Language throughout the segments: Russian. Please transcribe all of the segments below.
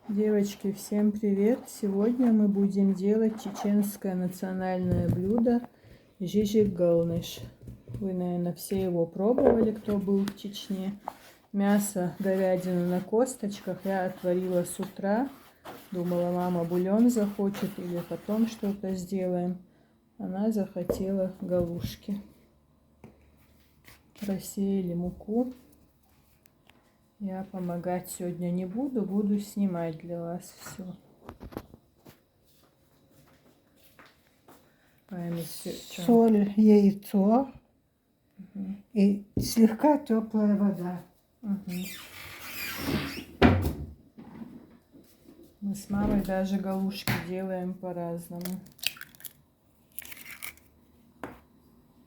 Девочки, всем привет! Сегодня мы будем делать чеченское национальное блюдо жижик галныш. Вы, наверное, все его пробовали, кто был в Чечне. Мясо, говядину на косточках я отварила с утра. Думала, мама бульон захочет или потом что-то сделаем. Она захотела галушки. Просеяли муку. Я помогать сегодня не буду, буду снимать для вас все. Соль, яйцо и слегка теплая вода. Мы с мамой даже галушки делаем по-разному.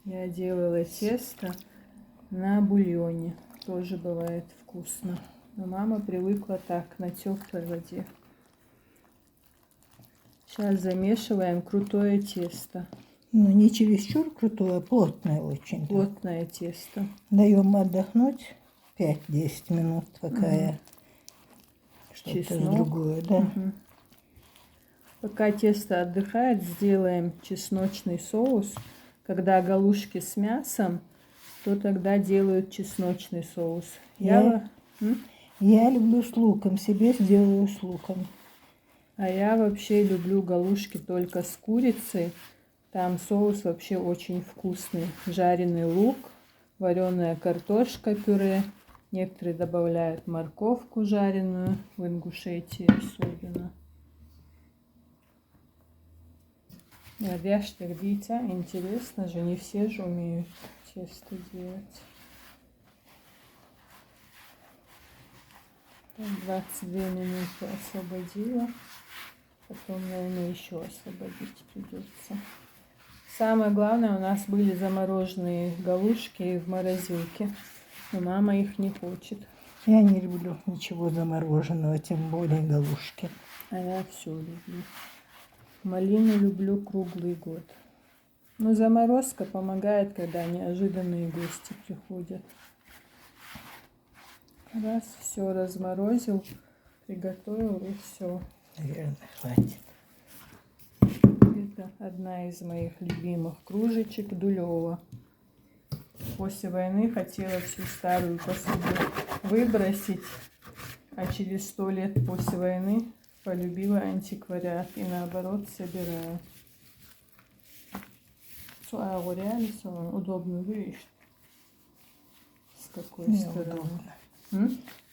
Я делала тесто на бульоне. Тоже бывает вкусно. Но мама привыкла так, на теплой воде. Сейчас замешиваем крутое тесто. Ну, не чересчур крутое, а плотное очень. Плотное тесто. Даем отдохнуть 5-10 минут, пока я что-то другое, да. Пока тесто отдыхает, сделаем чесночный соус. Когда галушки с мясом, то тогда делают чесночный соус. Я люблю с луком, себе сделаю с луком. А я вообще люблю галушки только с курицей. Там соус вообще очень вкусный. Жареный лук, вареная картошка, пюре. Некоторые добавляют морковку жареную, в Ингушетии особенно. Интересно же, не все же умеют тесто делать. 22 минуты освободила. Потом, наверное, еще освободить придется. Самое главное, у нас были замороженные галушки в морозилке. Но мама их не хочет. Я не люблю ничего замороженного, тем более галушки. А я все люблю. Малину люблю круглый год. Но заморозка помогает, когда неожиданные гости приходят. Раз, все разморозил, приготовил и все. Наверное, хватит. Это одна из моих любимых кружечек Дулева. После войны хотела всю старую посуду выбросить, а через 100 лет после войны полюбила антиквариат и наоборот собираю. Удобно, видишь? С какой стороны?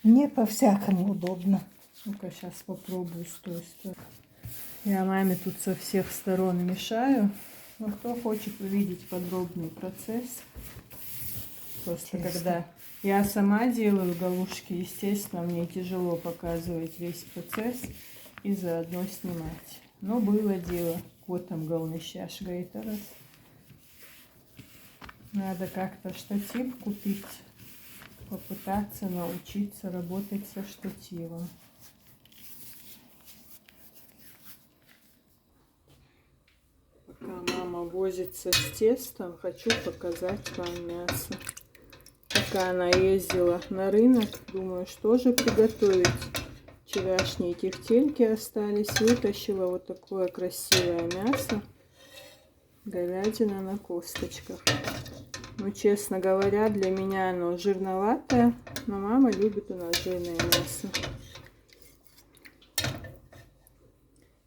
Мне по-всякому удобно. Ну-ка, сейчас попробую с той стороны. Я маме тут со всех сторон мешаю. Но кто хочет увидеть подробный процесс, просто когда я сама делаю галушки, естественно, мне тяжело показывать весь процесс и заодно снимать. Но было дело. Котом галныщаш гайтарас. Надо как-то штатив купить, попытаться научиться работать со штативом. Пока мама возится с тестом, хочу показать вам мясо. Пока она ездила на рынок, думаю, что же приготовить. Вчерашние тефтельки остались, вытащила вот такое красивое мясо. Говядина на косточках. Ну, честно говоря, для меня оно жирноватое, но мама любит у нас жирное мясо.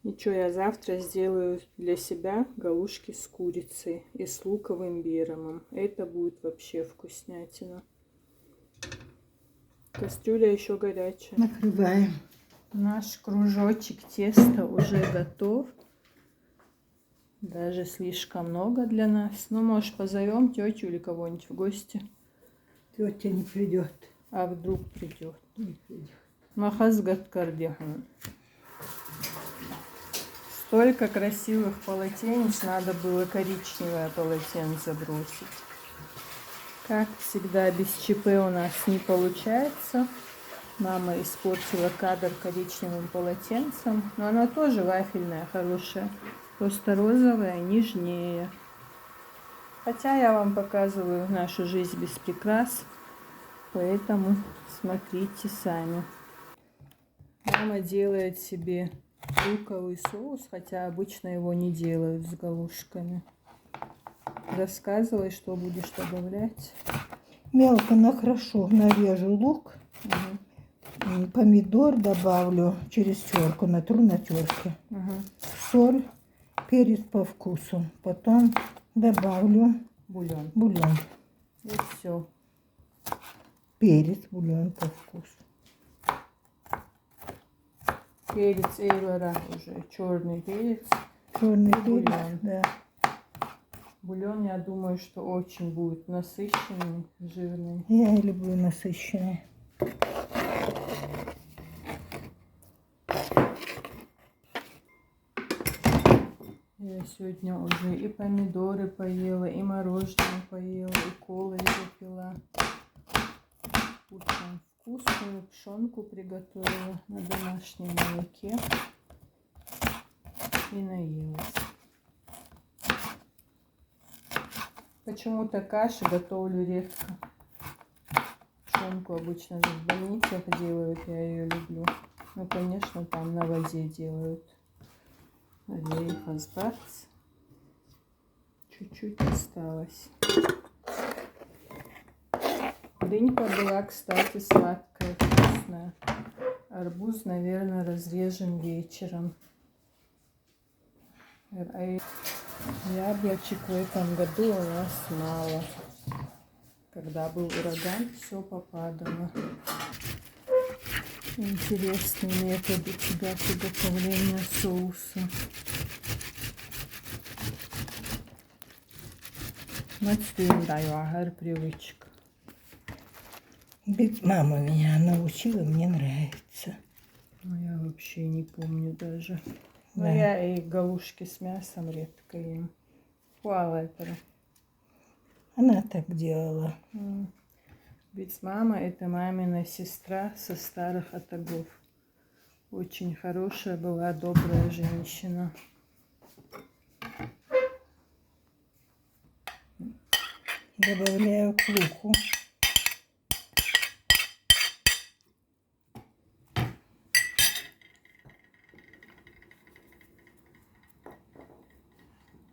Ничего, я завтра сделаю для себя галушки с курицей и с луковым беремом. Это будет вообще вкуснятина. Кастрюля еще горячая. Накрываем. Наш кружочек теста уже готов. Даже слишком много для нас. Ну, может, позовем тетю или кого-нибудь в гости. Тетя не придет. А вдруг придет? Не придет. Махазгат кардихан. Столько красивых полотенец, надо было коричневое полотенце бросить. Как всегда, без ЧП у нас не получается. Мама испортила кадр коричневым полотенцем. Но она тоже вафельная, хорошая. Просто розовая, нежнее. Хотя я вам показываю нашу жизнь без прикрас. Поэтому смотрите сами. Мама делает себе луковый соус, хотя обычно его не делают с галушками. Рассказывай, что будешь добавлять. Мелко накрошу, нарежу лук. Помидор добавлю через терку, натру на терке. Соль, перец по вкусу. Потом добавлю Бульон. бульон. И все. Перец, бульон по вкусу. Перец Эйлора уже, черный перец. Черный И перец, бульон. да. Бульон, я думаю, что очень будет насыщенный, жирный. Я люблю насыщенный. Я сегодня уже и помидоры поела, и мороженое поела, и колы запила. Очень вкусную пшенку приготовила на домашнем молоке и наелась. Почему-то каши готовлю редко. Пшенку обычно в больницах делают, я ее люблю. Ну, конечно, там на воде делают. Бац. Чуть-чуть осталось. Дынька была, кстати, сладкая, вкусная. Арбуз, наверное, разрежем вечером. Яблочек в этом году у нас мало. Когда был ураган, все попадало. Интересный метод у тебя приготовления соуса. Привычка. Ведь мама меня научила, мне нравится. Ну, я вообще не помню даже. Да. Но я и галушки с мясом редко ем. Пуалетера. Она так делала. Ведь мама — это мамина сестра со старых отагов. Очень хорошая была, добрая женщина. Добавляю к луку.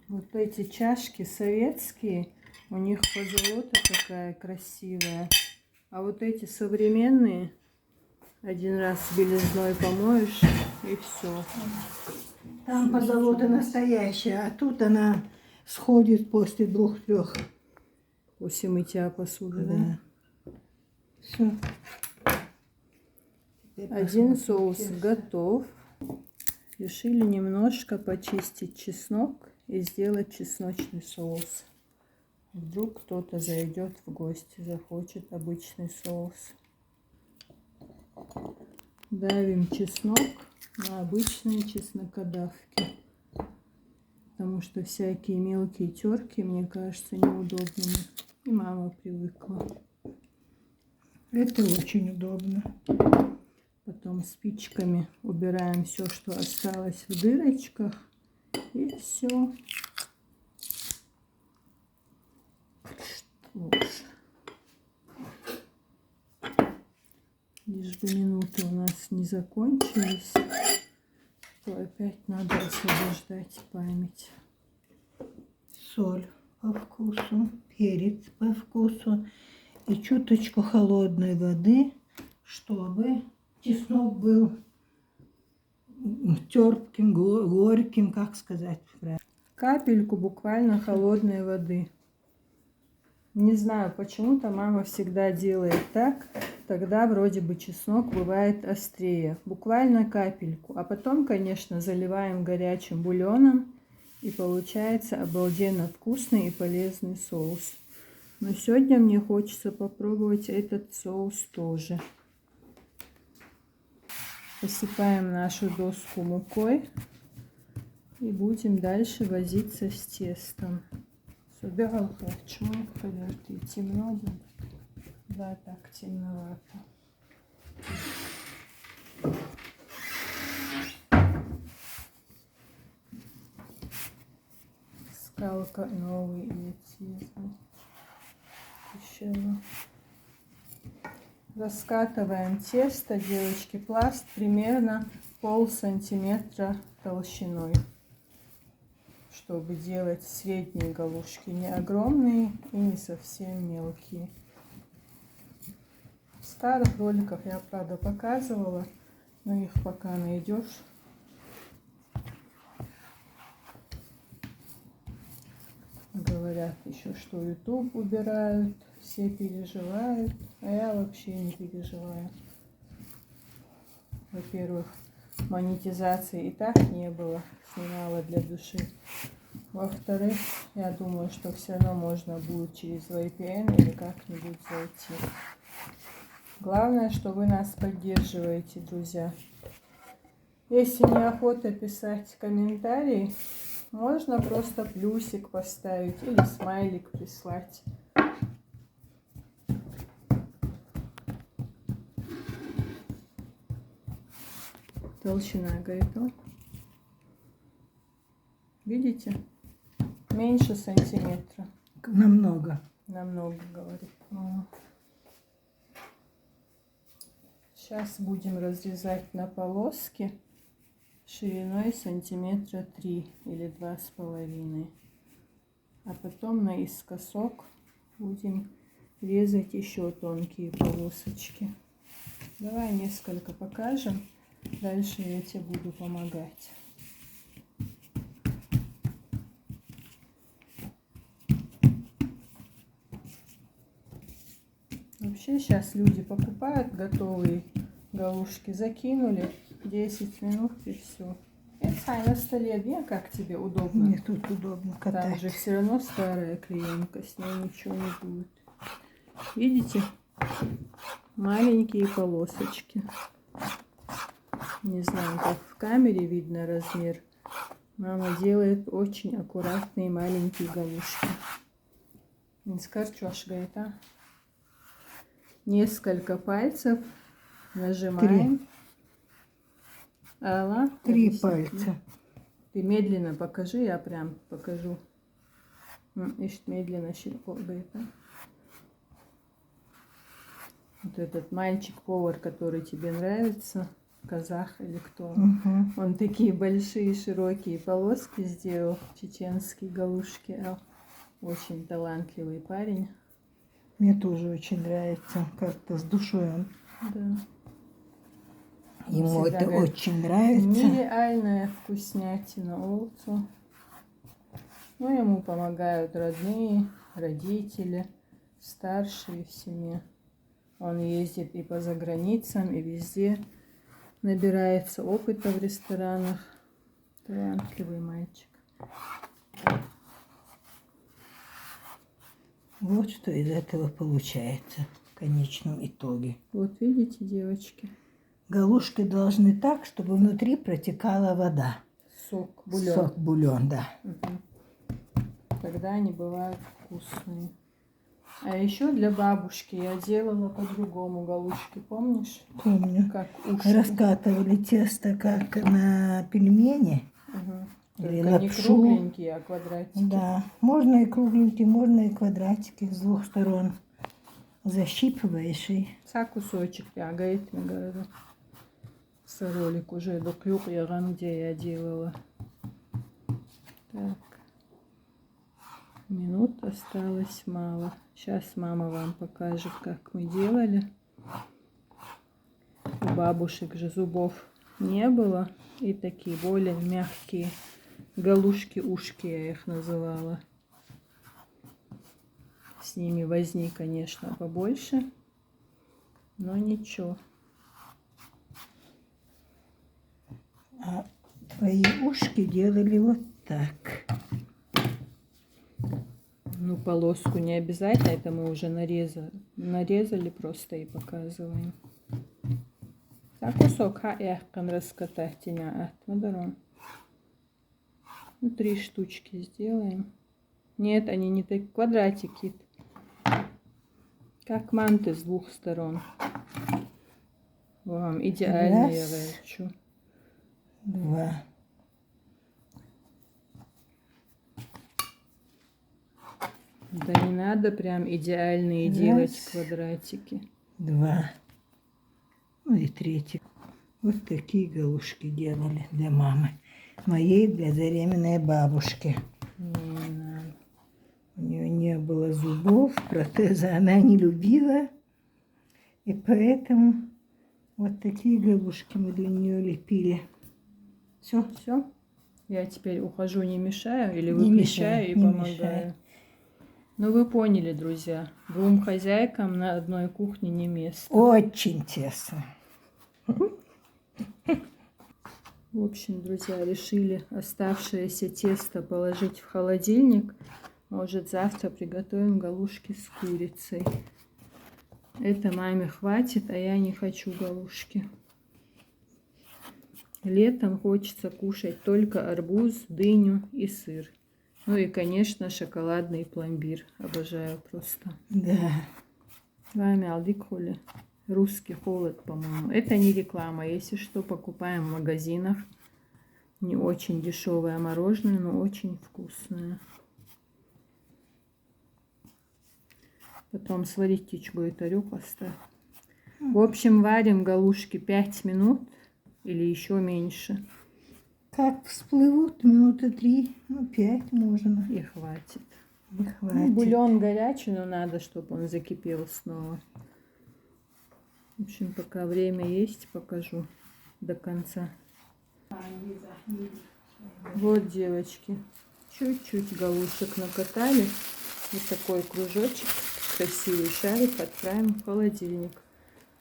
Вот эти чашки советские, у них позолота такая красивая. А вот эти современные, один раз белизной помоешь и все. Там позолота настоящая, а тут она сходит после 2-3. После мытья посуды, да? Да. Все. Один соус готов. Решили немножко почистить чеснок и сделать чесночный соус. Вдруг кто-то зайдет в гости, захочет обычный соус. Давим чеснок на обычные чеснокодавки. Потому что всякие мелкие терки, мне кажется, неудобными. И мама привыкла. Это очень удобно. Потом спичками убираем все, что осталось в дырочках. И все. Лишь бы минуты у нас не закончились, то опять надо освобождать память. Соль по вкусу, перец по вкусу и чуточку холодной воды, чтобы чеснок был терпким, горьким, как сказать правильно. Капельку буквально холодной воды. Не знаю, почему-то мама всегда делает так. Тогда вроде бы чеснок бывает острее. Буквально капельку. А потом, конечно, заливаем горячим бульоном. И получается обалденно вкусный и полезный соус. Но сегодня мне хочется попробовать этот соус тоже. Посыпаем нашу доску мукой. И будем дальше возиться с тестом. Собиралка, чему поверьте, темно будет. Да, так темновато. Скалка новый и цветный. Еще Раскатываем тесто, девочки, пласт примерно пол-сантиметра толщиной, чтобы делать средние галушки, не огромные и не совсем мелкие. В старых роликах я, правда, показывала, но их пока найдешь. Говорят еще, что YouTube убирают, все переживают, а я вообще не переживаю. Во-первых, монетизации и так не было, снимала для души. Во-вторых, я думаю, что все равно можно будет через VPN или как-нибудь зайти. Главное, что вы нас поддерживаете, друзья. Если неохота писать комментарии, можно просто плюсик поставить или смайлик прислать. Толщина готова. Видите? Меньше сантиметра. Намного. Намного, говорит. Сейчас будем разрезать на полоски шириной сантиметра 3 или 2,5. А потом наискосок будем резать еще тонкие полосочки. Давай несколько покажем. Дальше я тебе буду помогать. Вообще сейчас люди покупают готовые галушки, закинули 10 минут и все. Это на столе, где как тебе удобно? Мне тут удобно катать. Там же все равно старая клеенка, с ней ничего не будет. Видите? Маленькие полосочки. Не знаю, как в камере видно размер. Мама делает очень аккуратные маленькие галушки. Несколько пальцев нажимаем. Алла, 3 пальца. Ты медленно покажи, я прям покажу. Ишь, медленно щелкает. Вот этот мальчик-повар, который тебе нравится, казах или кто, он такие большие широкие полоски сделал, чеченские галушки. Очень талантливый парень. Мне тоже очень нравится, как-то с душой он. Да. Ему это говорит, очень нравится. Нереальная вкуснятина Олцу. Ну, ему помогают родные, родители, старшие в семье. Он ездит и по заграницам, и везде набирается опыта в ресторанах. Талантливый мальчик. Вот что из этого получается в конечном итоге. Вот видите, девочки? Галушки должны так, чтобы внутри протекала вода. Сок, бульон. Сок, бульон, да. Тогда они бывают вкусные. А еще для бабушки я делала по-другому галушки, помнишь? Помню. Как ушки. Раскатывали тесто как на пельмени. Или Только не лапшу. кругленькие, а квадратики. Да, можно и кругленькие, можно и квадратики с двух сторон. Защипываешь и... Кусочек тягает, мне говорю. Ролик уже до клюк где я делала. Так. Минут осталось мало. Сейчас мама вам покажет, как мы делали. У бабушек же зубов не было. И такие более мягкие галушки-ушки, я их называла. С ними возни, конечно, побольше. Но ничего. А твои ушки делали вот так. Ну, полоску не обязательно, это мы уже нарезали просто и показываем. Так, кусок раскатать тебя. Ну, 3 штучки сделаем. Нет, они не такие, квадратики. Как манты с двух сторон. Вам идеально, я верчу. 2. Да не надо прям идеальные делать квадратики. 2. Ну и третий. Вот такие галушки делали для мамы. Моей для беременной бабушки. Не надо. У нее не было зубов, протеза она не любила. И поэтому вот такие галушки мы для нее лепили. Все. Все. Я теперь ухожу, не мешаю, или Не выключаю мешай, и не помогаю. мешай. Ну вы поняли, друзья. Двум хозяйкам на одной кухне не место. Очень тесно. В общем, друзья, решили оставшееся тесто положить в холодильник. Может, завтра приготовим галушки с курицей. Это маме хватит, а я не хочу галушки. Летом хочется кушать только арбуз, дыню и сыр. Ну и, конечно, шоколадный пломбир. Обожаю просто. Да. Вами алдиколи. Русский холод, по-моему. Это не реклама. Если что, покупаем в магазинах. Не очень дешевое мороженое, но очень вкусное. Потом сварить птичку и тарелку оставь. В общем, варим галушки 5 минут или еще меньше. Как всплывут минуты 3, ну 5 можно. И хватит. И Ну, хватит. бульон горячий, но надо, чтобы он закипел снова. В общем, пока время есть, покажу до конца. Вот, девочки, чуть-чуть галушек накатали. Вот такой кружочек, красивый шарик отправим в холодильник.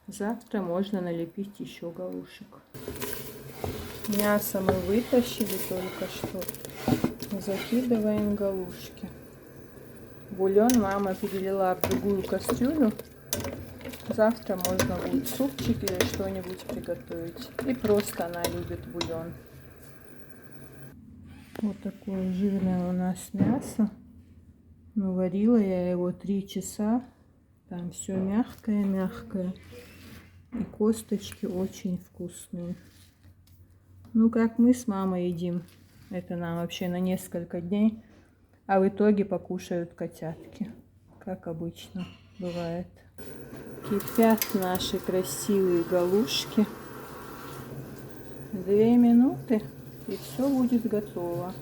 Завтра можно налепить еще галушек. Мясо мы вытащили только что. Закидываем галушки. Бульон мама перелила в другую кастрюлю. Завтра можно будет супчик или что-нибудь приготовить. И просто она любит бульон. Вот такое жирное у нас мясо. Ну, варила я его 3 часа. Там все мягкое-мягкое. И косточки очень вкусные. Ну, как мы с мамой едим. Это нам вообще на несколько дней. А в итоге покушают котятки. Как обычно бывает. Кипят наши красивые галушки. 2 минуты. И все будет готово.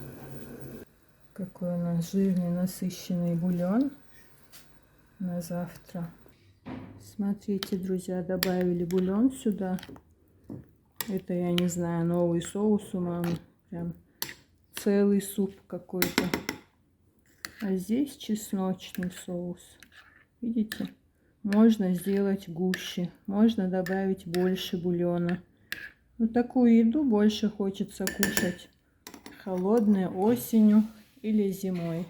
Какой у нас жирный, насыщенный бульон на завтра. Смотрите, друзья, добавили бульон сюда. Это, я не знаю, новый соус у мамы. Прям целый суп какой-то. А здесь чесночный соус. Видите? Можно сделать гуще. Можно добавить больше бульона. Вот такую еду больше хочется кушать холодной осенью или зимой.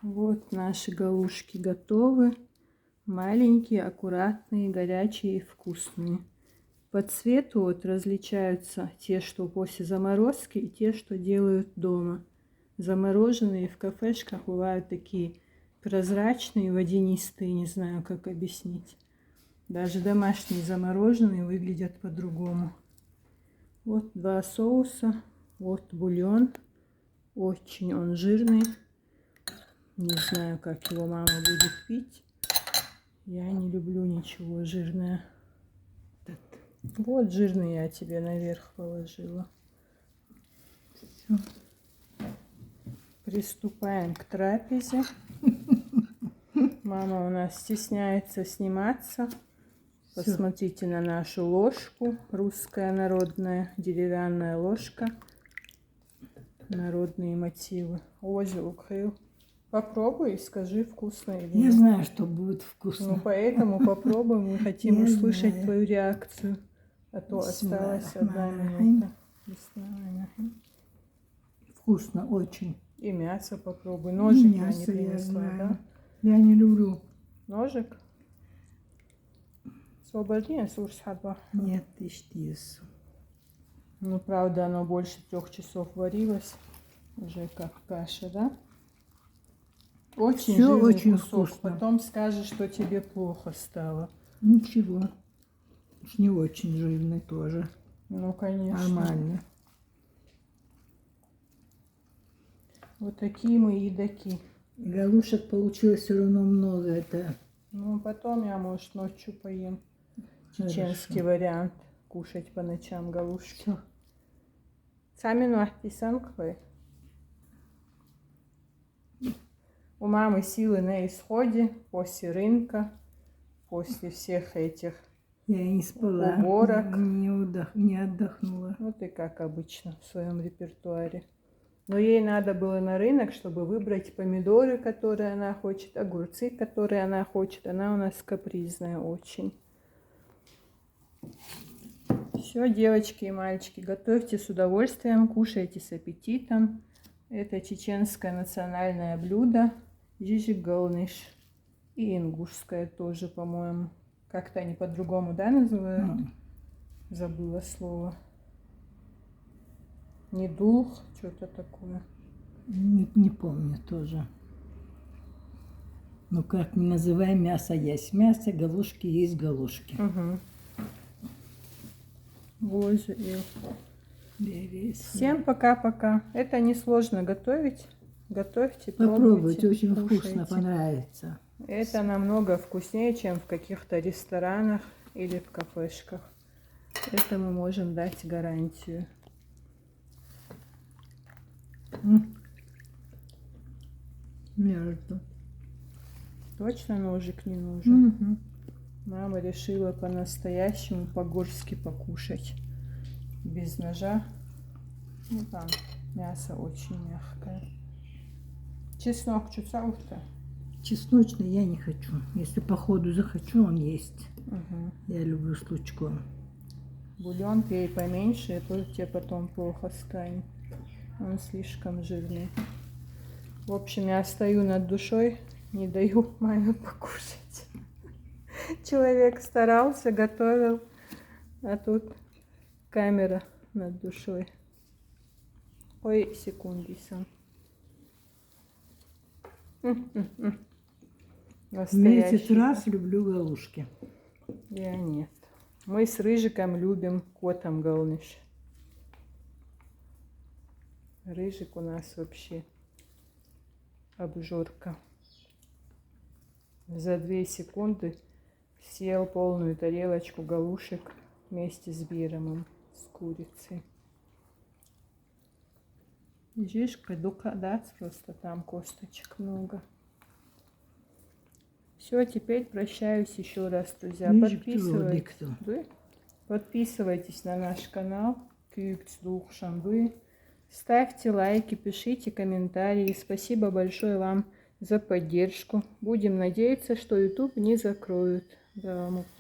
Вот наши галушки готовы. Маленькие, аккуратные, горячие и вкусные. По цвету вот различаются те, что после заморозки, и те, что делают дома. Замороженные в кафешках бывают такие прозрачные, водянистые, не знаю, как объяснить. Даже домашние замороженные выглядят по-другому. Вот 2 соуса, вот бульон. Очень он жирный. Не знаю, как его мама будет пить. Я не люблю ничего жирное. Вот жирный я тебе наверх положила. Всё. Приступаем к трапезе. Мама у нас стесняется сниматься. Посмотрите на нашу ложку. Русская народная деревянная ложка. Народные мотивы. Озю укрыл. Попробуй и скажи, вкусно или нет. Я знаю, что будет вкусно. Ну, поэтому попробуем. Мы хотим Я услышать знаю. твою реакцию. А то осталась 1 Бисмиллахиррахманиррахим. минута. Вкусно, очень. И мясо попробуй. Ножик я не Мясо я принесла, знаю. да? Я не люблю. Ножик? Свободнее, сурсхаба. Нет, ищтис. Ну, правда, оно больше 3 часов варилось. Уже как каша, да? Очень Всё жирный очень кусок. вкусно. Потом скажешь, что тебе плохо стало. Ничего. Уж не очень жирный тоже. Ну, конечно. Нормально. Вот такие мы едоки. Галушек получилось все равно много. Это Ну, потом я, может, ночью поем. чеченский Хорошо. вариант кушать по ночам галушки. Сами нахтисан квай. У мамы силы на исходе после рынка, после всех этих Я не спала, уборок. не отдохнула. Вот и как обычно в своем репертуаре. Но ей надо было на рынок, чтобы выбрать помидоры, которые она хочет, огурцы, которые она хочет. Она у нас капризная очень. Все, девочки и мальчики, готовьте с удовольствием, кушайте с аппетитом. Это чеченское национальное блюдо. Жижигалныш. И ингушское тоже, по-моему. Как-то они по-другому, да, называют? Забыла слово. Недух, что-то такое. Не помню тоже. Ну как не называй, мясо есть мясо, галушки есть галушки. Угу. Боже, всем пока-пока. Это несложно готовить. Готовьте, Попробуйте, пробуйте, очень кушайте. вкусно, понравится. Это намного вкуснее, чем в каких-то ресторанах или в кафешках. Это мы можем дать гарантию. Мерзко. Точно ножик не нужен? Угу. Мама решила по-настоящему по-горски покушать. Без ножа. Ну там мясо очень мягкое. Чеснок чуцал-то? Чесночный я не хочу. Если по ходу захочу, он есть. Угу. Я люблю с лучком. Бульон пей поменьше, а то тебе потом плохо станет. Он слишком жирный. В общем, я стою над душой, не даю маме покушать. Человек старался, готовил, а тут камера над душой. Ой, секундисан. Месяц раз люблю галушки. Я нет. Мы с Рыжиком любим котом галныш. Рыжик у нас вообще обжорка. За 2 секунды съел полную тарелочку галушек вместе с биромом, с курицей. Жишка, дукадать просто, там косточек много. Все, теперь прощаюсь еще раз, друзья. Подписывайтесь на наш канал. Ставьте лайки, пишите комментарии. Спасибо большое вам за поддержку. Будем надеяться, что YouTube не закроют. Да,